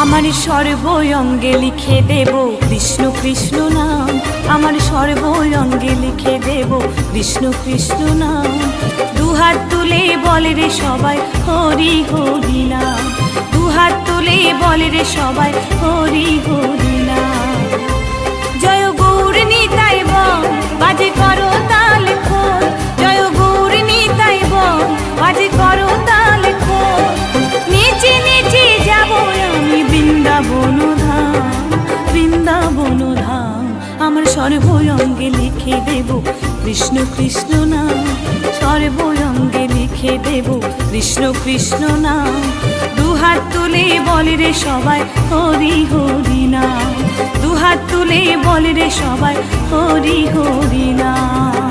আমার সর্বঙ্গে লিখে দেব কৃষ্ণ কৃষ্ণ নাম। আমার সর্বঙ্গে লিখে দেব কৃষ্ণ কৃষ্ণ নাম। দুহাত তুলে বলে রে সবাই হরি হরি নাম। দুহাত তুলে বলে রে সবাই হরি হরি নাম। জয় গৌর নিতাই বল বাজে করো তাল খোল। জয় গৌর নিতাই বল বাজে করো তাল খোল। নেচে নেচে যাব আমি বৃন্দাবন ধাম, বৃন্দাবন ধাম। আমার সর্বঙ্গে লিখে দেব কৃষ্ণ কৃষ্ণ নাম। সর্বঙ্গে লিখে দেব কৃষ্ণ কৃষ্ণ নাম। দুহাত তুলে বলে রে সবাই হরি হরি নাম। দুহাত তুলে বলে রে সবাই হরি হরি নাম।